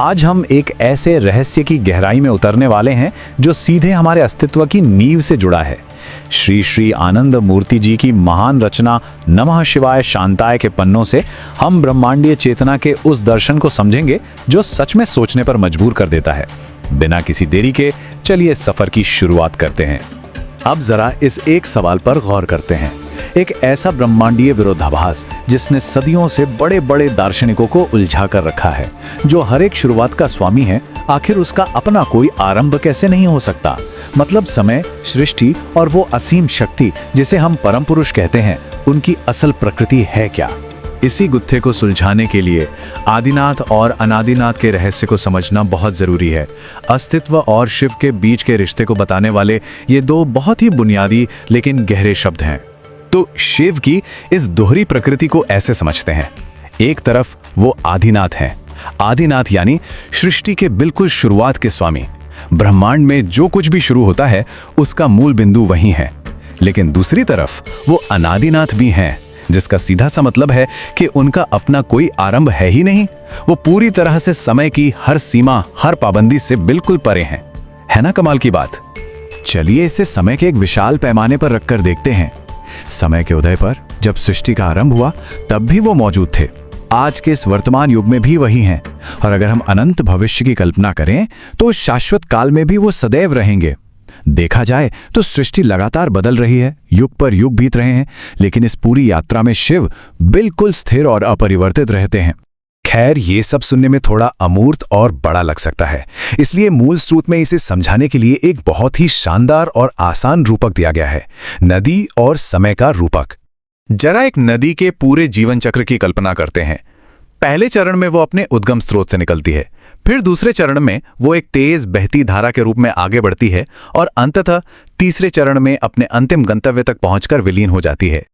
आज हम एक ऐसे रहस्य की गहराई में उतरने वाले हैं जो सीधे हमारे अस्तित्व की नींव से जुड़ा है। श्री श्री आनंद मूर्ति जी की महान रचना नमः शिवाय शांताय के पन्नों से हम ब्रह्मांडीय चेतना के उस दर्शन को समझेंगे जो सच में सोचने पर मजबूर कर देता है। बिना किसी देरी के चलिए सफर की शुरुआत करते हैं। अब जरा इस एक सवाल पर गौर करते हैं। एक ऐसा ब्रह्मांडीय विरोधाभास जिसने सदियों से बड़े बड़े दार्शनिकों को उलझा कर रखा है, जो हर एक शुरुआत का स्वामी है, आखिर उसका अपना कोई आरंभ कैसे नहीं हो सकता? मतलब समय, सृष्टि और वो असीम शक्ति जिसे हम परम पुरुष कहते हैं, उनकी असल प्रकृति है क्या? इसी गुत्थे को सुलझाने के लिए आदिनाथ और अनादिनाथ के रहस्य को समझना बहुत जरूरी है। अस्तित्व और शिव के बीच के रिश्ते को बताने वाले ये दो बहुत ही बुनियादी लेकिन गहरे शब्द हैं। तो शिव की इस दोहरी प्रकृति को ऐसे समझते हैं। एक तरफ वो आदिनाथ हैं। आदिनाथ यानी सृष्टि के बिल्कुल शुरुआत के स्वामी। ब्रह्मांड में जो कुछ भी शुरू होता है उसका मूल बिंदु वही है। लेकिन दूसरी तरफ वो अनादिनाथ भी हैं, जिसका सीधा सा मतलब है कि उनका अपना कोई आरंभ है ही नहीं। वो पूरी तरह से समय की हर सीमा, हर पाबंदी से बिल्कुल परे हैं। है ना कमाल की बात? चलिए इसे समय के एक विशाल पैमाने पर रखकर देखते हैं। समय के उदय पर जब सृष्टि का आरंभ हुआ तब भी वो मौजूद थे। आज के इस वर्तमान युग में भी वही हैं। और अगर हम अनंत भविष्य की कल्पना करें तो शाश्वत काल में भी वो सदैव रहेंगे। देखा जाए तो सृष्टि लगातार बदल रही है, युग पर युग बीत रहे हैं, लेकिन इस पूरी यात्रा में शिव बिल्कुल स्थिर और अपरिवर्तित रहते हैं। खैर, ये सब सुनने में थोड़ा अमूर्त और बड़ा लग सकता है, इसलिए मूल स्रोत में इसे समझाने के लिए एक बहुत ही शानदार और आसान रूपक दिया गया है, नदी और समय का रूपक। जरा एक नदी के पूरे जीवन चक्र की कल्पना करते हैं। पहले चरण में वो अपने उद्गम स्रोत से निकलती है, फिर दूसरे चरण में वो एक तेज बहती धारा के रूप में आगे बढ़ती है और अंततः तीसरे चरण में अपने अंतिम गंतव्य तक पहुंचकर विलीन हो जाती है।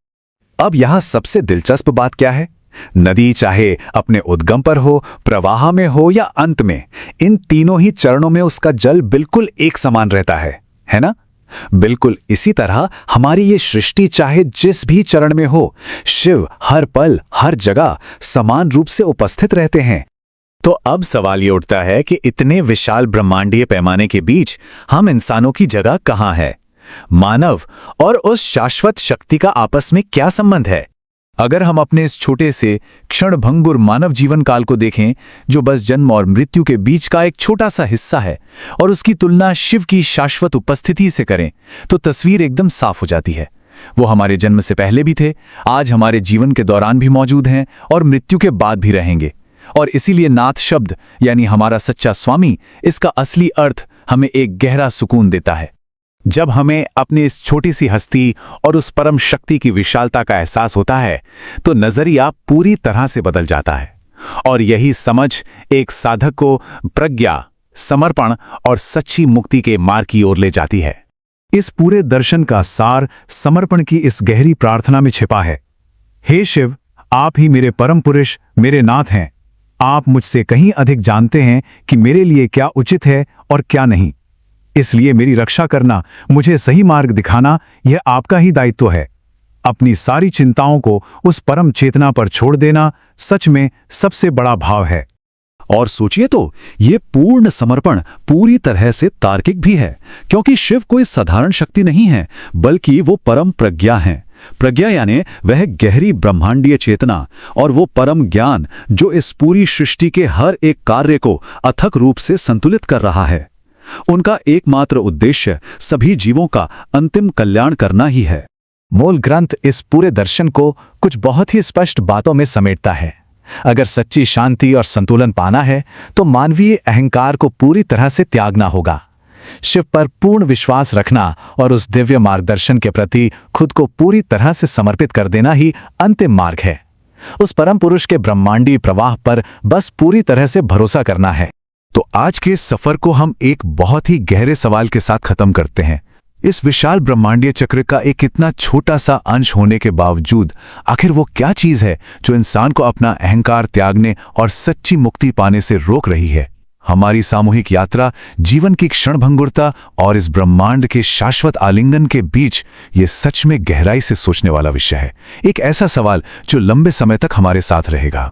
अब यहां सबसे दिलचस्प बात क्या है? नदी चाहे अपने उद्गम पर हो, प्रवाह में हो या अंत में, इन तीनों ही चरणों में उसका जल बिल्कुल एक समान रहता है ना? बिल्कुल इसी तरह हमारी ये सृष्टि चाहे जिस भी चरण में हो, शिव हर पल हर जगह समान रूप से उपस्थित रहते हैं। तो अब सवाल ये उठता है कि इतने विशाल ब्रह्मांडीय पैमाने के बीच हम इंसानों की जगह कहाँ है? मानव और उस शाश्वत शक्ति का आपस में क्या संबंध है? अगर हम अपने इस छोटे से क्षणभंगुर मानव जीवन काल को देखें, जो बस जन्म और मृत्यु के बीच का एक छोटा सा हिस्सा है, और उसकी तुलना शिव की शाश्वत उपस्थिति से करें, तो तस्वीर एकदम साफ हो जाती है। वो हमारे जन्म से पहले भी थे, आज हमारे जीवन के दौरान भी मौजूद हैं और मृत्यु के बाद भी रहेंगे। और इसीलिए नाथ शब्द यानी हमारा सच्चा स्वामी, इसका असली अर्थ हमें एक गहरा सुकून देता है। जब हमें अपनी इस छोटी सी हस्ती और उस परम शक्ति की विशालता का एहसास होता है तो नजरिया पूरी तरह से बदल जाता है। और यही समझ एक साधक को प्रज्ञा, समर्पण और सच्ची मुक्ति के मार्ग की ओर ले जाती है। इस पूरे दर्शन का सार समर्पण की इस गहरी प्रार्थना में छिपा है। हे शिव, आप ही मेरे परम पुरुष, मेरे नाथ हैं। आप मुझसे कहीं अधिक जानते हैं कि मेरे लिए क्या उचित है और क्या नहीं। इसलिए मेरी रक्षा करना, मुझे सही मार्ग दिखाना, यह आपका ही दायित्व है। अपनी सारी चिंताओं को उस परम चेतना पर छोड़ देना सच में सबसे बड़ा भाव है। और सोचिए तो, ये पूर्ण समर्पण पूरी तरह से तार्किक भी है, क्योंकि शिव कोई साधारण शक्ति नहीं है, बल्कि वो परम प्रज्ञा है। प्रज्ञा यानी वह गहरी ब्रह्मांडीय चेतना और वो परम ज्ञान जो इस पूरी सृष्टि के हर एक कार्य को अथक रूप से संतुलित कर रहा है। उनका एकमात्र उद्देश्य सभी जीवों का अंतिम कल्याण करना ही है। मूल ग्रंथ इस पूरे दर्शन को कुछ बहुत ही स्पष्ट बातों में समेटता है। अगर सच्ची शांति और संतुलन पाना है तो मानवीय अहंकार को पूरी तरह से त्यागना होगा। शिव पर पूर्ण विश्वास रखना और उस दिव्य मार्गदर्शन के प्रति खुद को पूरी तरह से समर्पित कर देना ही अंतिम मार्ग है। उस परम पुरुष के ब्रह्मांडीय प्रवाह पर बस पूरी तरह से भरोसा करना है। तो आज के इस सफर को हम एक बहुत ही गहरे सवाल के साथ खत्म करते हैं। इस विशाल ब्रह्मांडीय चक्र का एक इतना छोटा सा अंश होने के बावजूद आखिर वो क्या चीज है जो इंसान को अपना अहंकार त्यागने और सच्ची मुक्ति पाने से रोक रही है? हमारी सामूहिक यात्रा जीवन की क्षणभंगुरता और इस ब्रह्मांड के शाश्वत आलिंगन के बीच ये सच में गहराई से सोचने वाला विषय है। एक ऐसा सवाल जो लंबे समय तक हमारे साथ रहेगा।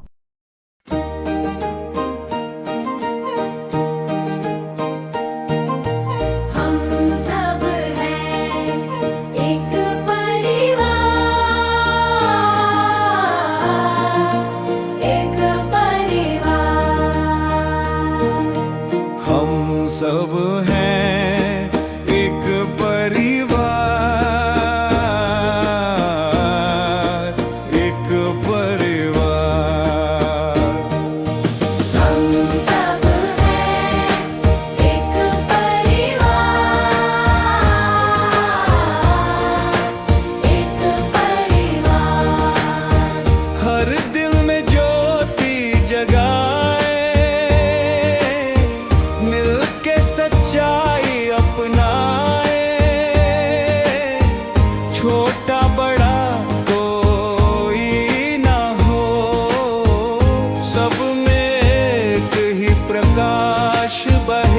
प्रकाश बहे